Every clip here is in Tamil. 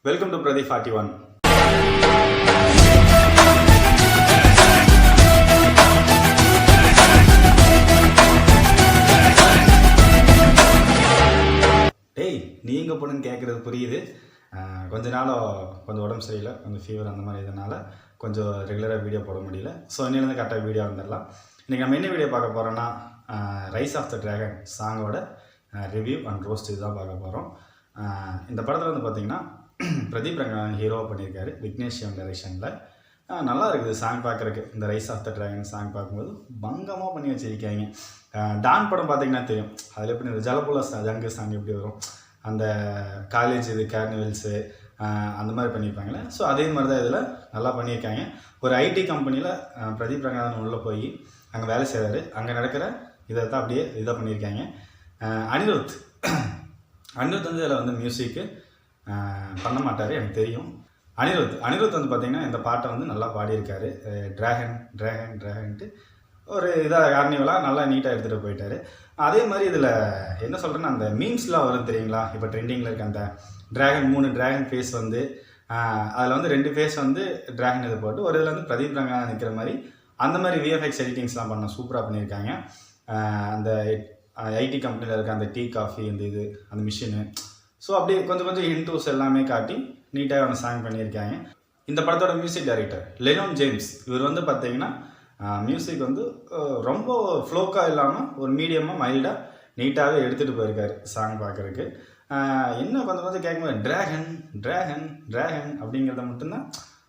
Welcome to Pradeep 41. டேய் நீ எங்கே போகணுன்னு கேட்குறது புரியுது. கொஞ்ச கொஞ்சம் உடம்பு சரியில்லை, கொஞ்சம் ஃபீவர் அந்த மாதிரி இதனால் கொஞ்சம் ரெகுலராக வீடியோ போட முடியல. ஸோ இன்னிலேருந்து கரெக்டாக வீடியோ வந்துடலாம். இன்றைக்கி நம்ம என்ன வீடியோ பார்க்க போகிறோன்னா ரைஸ் ஆஃப் த ட்ராகன் சாங்கோட ரிவ்யூ அண்ட் ரோஸ்ட் இதுதான் பார்க்க போகிறோம். இந்த படத்தில் வந்து பார்த்திங்கன்னா பிரதீப் ரங்கநாதன் ஹீரோவாக பண்ணியிருக்காரு, விக்னேஷ் சிவன் டைரக்ஷனில். நல்லா இருக்குது சாங் பார்க்குறக்கு. இந்த rise of the dragon song பார்க்கும்போது பங்கமாக பண்ணி வச்சுருக்காங்க. டான் படம் பார்த்திங்கன்னா தெரியும், அதில் எப்படி இந்த ஜலபுல ஜங்கு சாங் எப்படி வரும், அந்த காலேஜ் இது கேர்னிவல்ஸு அந்த மாதிரி பண்ணியிருப்பாங்களே. ஸோ அதே மாதிரி தான் இதில் நல்லா பண்ணியிருக்காங்க. ஒரு ஐடி கம்பெனியில் பிரதீப் ரங்கநாதன் உள்ளே போய் அங்கே வேலை செய்கிறாரு. அங்கே நடக்கிற இதை தான் அப்படியே இதாக பண்ணியிருக்காங்க. அனிருத் வந்து இதில் வந்து மியூசிக்கு பண்ண மாட்டார், எனக்கு தெரியும். அனிருத் வந்து பார்த்திங்கன்னா இந்த பாட்டை வந்து நல்லா பாடியிருக்காரு. ட்ராகன்ட்டு ஒரு இதாக கார்னிவலாக நல்லா நீட்டாக எடுத்துகிட்டு போயிட்டார். அதே மாதிரி இதில் என்ன சொல்கிறேன்னா, அந்த மீம்ஸ்லாம் வரும் தெரியுங்களா, இப்போ ட்ரெண்டிங்கில் இருக்க அந்த மூணு ட்ராகன் ஃபேஸ் வந்து அதில் வந்து 2 ஃபேஸ் வந்து ட்ராகன் இது போட்டு ஒரு இதில் வந்து பிரதீப் ரங்கநாதன் நிற்கிற மாதிரி அந்த மாதிரி விஎஃப்எக்ஸ் எடிட்டிங்ஸ்லாம் பண்ண சூப்பராக பண்ணியிருக்காங்க. அந்த ஐடி கம்பெனியில் இருக்க அந்த டீ காஃபி அந்த இது அந்த மிஷினு, ஸோ அப்படியே கொஞ்சம் இன்டூஸ் எல்லாமே காட்டி நீட்டாக அவனை சாங் பண்ணியிருக்காங்க. இந்த படத்தோட மியூசிக் டைரக்டர் லெனோன் ஜேம்ஸ். இவர் வந்து பார்த்தீங்கன்னா மியூசிக் வந்து ரொம்ப ஃப்ளோக்காக இல்லாமல் ஒரு மீடியமாக மைல்டாக நீட்டாகவே எடுத்துகிட்டு போயிருக்காரு சாங் பார்க்குறதுக்கு. என்ன கொஞ்சம் கேட்கும்போது ட்ராகன் அப்படிங்கிறத மட்டும்தான்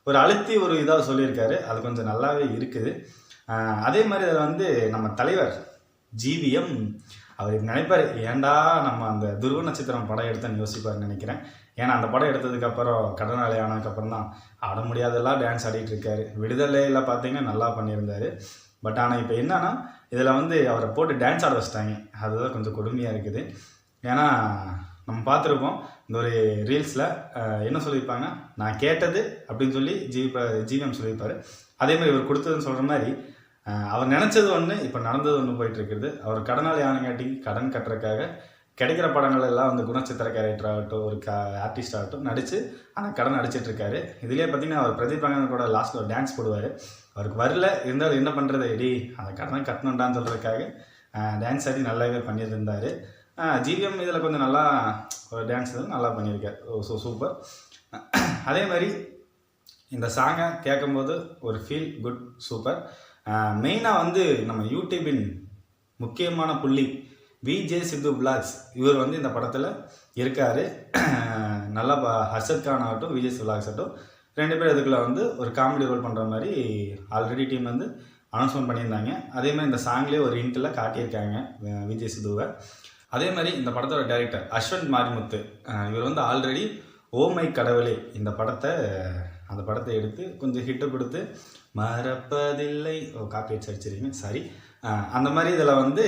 ஒரு அழுத்தி ஒரு இதாக சொல்லியிருக்காரு. அது கொஞ்சம் நல்லாவே இருக்குது. அதே மாதிரி அதில் வந்து நம்ம தலைவர் ஜிவிஎம் அவர் நினைப்பார், ஏன்டா நம்ம அந்த துருவ நட்சத்திரம் படம் எடுத்தேன்னு யோசிப்பார்னு நினைக்கிறேன். ஏன்னா அந்த படம் எடுத்ததுக்கப்புறம் கடனாளி ஆனதுக்கப்புறம் தான் ஆட முடியாதெல்லாம் டான்ஸ் ஆடிட்டு இருக்காரு. விடுதலையில் பார்த்தீங்கன்னா நல்லா பண்ணியிருந்தார். பட் ஆனால் இப்போ என்னன்னா இதில் வந்து அவரை போட்டு டான்ஸ் ஆட வச்சிட்டாங்க. அதுதான் கொஞ்சம் கொடுமையாக இருக்குது. ஏன்னா நம்ம பார்த்துருப்போம் இந்த ஒரு ரீல்ஸில் என்ன சொல்லியிருப்பாங்க, நான் கேட்டது அப்படின்னு சொல்லி ஜிவிஎம் சொல்லியிருப்பார். அதேமாதிரி இவர் கொடுத்ததுன்னு சொல்கிற மாதிரி அவர் நினச்சது ஒன்று, இப்போ நடந்தது ஒன்று போயிட்டுருக்குது. அவர் கடனாளி ஆனங்காட்டி கடன் கட்டுறதுக்காக கிடைக்கிற படங்கள் எல்லாம் வந்து குணச்சித்திர கேரக்டர் ஆகட்டும், ஒரு ஆர்டிஸ்ட் ஆகட்டும் நடித்து ஆனால் கடன் அடிச்சிட்ருக்காரு. இதுலேயே பார்த்திங்கன்னா அவர் பிரதீப் ரங்கநாதன் கூட லாஸ்ட்டில் ஒரு டான்ஸ் போடுவார். அவருக்கு வரல, இருந்தாலும் என்ன பண்ணுறது, எடி அந்த கடனை கட்டணுண்டான்னு சொல்கிறதுக்காக டான்ஸ் ஆடி நல்லாவே பண்ணியிருந்தார். ஜிவிஎம் இதில் கொஞ்சம் நல்லா ஒரு டான்ஸ் நல்லா பண்ணியிருக்கார். So super. அதே மாதிரி இந்த சாங்கை கேட்கும்போது ஒரு ஃபீல் குட் சூப்பர். மெயினாக வந்து நம்ம யூடியூபின் முக்கியமான புள்ளி விஜே சித்து விலாக்ஸ், இவர் வந்து இந்த படத்தில் இருக்கார். நல்லா ஹர்ஷத் கான் ஆகட்டும், விஜய் சித்து விலாக்ஸ் ஆகட்டும், 2 பேர் இதுக்குள்ள வந்து ஒரு காமெடி ரோல் பண்ணுற மாதிரி ஆல்ரெடி டீம் வந்து அனௌன்ஸ்மெண்ட் பண்ணியிருந்தாங்க. அதே மாதிரி இந்த சாங்லேயே ஒரு இன்ட்டில் காட்டியிருக்காங்க விஜய் சித்துவை. அதே மாதிரி இந்த படத்தோட டைரக்டர் அஸ்வந்த் மாரிமுத்து, இவர் வந்து ஆல்ரெடி ஓ மை கடவுளே அந்த படத்தை எடுத்து கொஞ்சம் ஹிட்டு கொடுத்து மறப்பதில்லை காப்பிரைட்ஸ் அடிச்சிருக்கீங்க சாரி, அந்த மாதிரி இதில் வந்து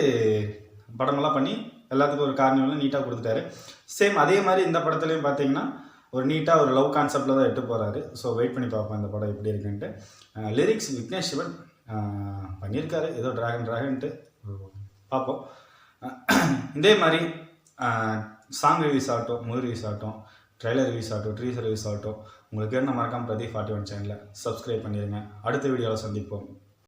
படமெல்லாம் பண்ணி எல்லாத்துக்கும் ஒரு கார்னிவலும் நீட்டாக கொடுத்துட்டாரு. சேம் அதே மாதிரி இந்த படத்துலையும் பார்த்தீங்கன்னா ஒரு நீட்டாக ஒரு லவ் கான்செப்டில் தான் எட்டு போகிறாரு. ஸோ வெயிட் பண்ணி பார்ப்போம் இந்த படம் எப்படி இருக்குன்ட்டு. லிரிக்ஸ் விக்னேஷ் சிவன் பண்ணியிருக்காரு, ஏதோ ட்ராகன்ட்டு பார்ப்போம். இதே மாதிரி சாங் ரிவ்யூஸ் ஆகட்டும், மூவி ரிவ்யூஸ் ஆகட்டும், ட்ரெய்லர் ரிவ்யூஸ் ஆகட்டும், ட்ரீசர் ரிவ்யூஸ் ஆகட்டும், உங்களுக்கு என்ன மறக்காமல் பிரதீப் 41 சேனலை சப்ஸ்கிரைப் பண்ணிடுங்க. அடுத்த வீடியோவில் சந்திப்போம்.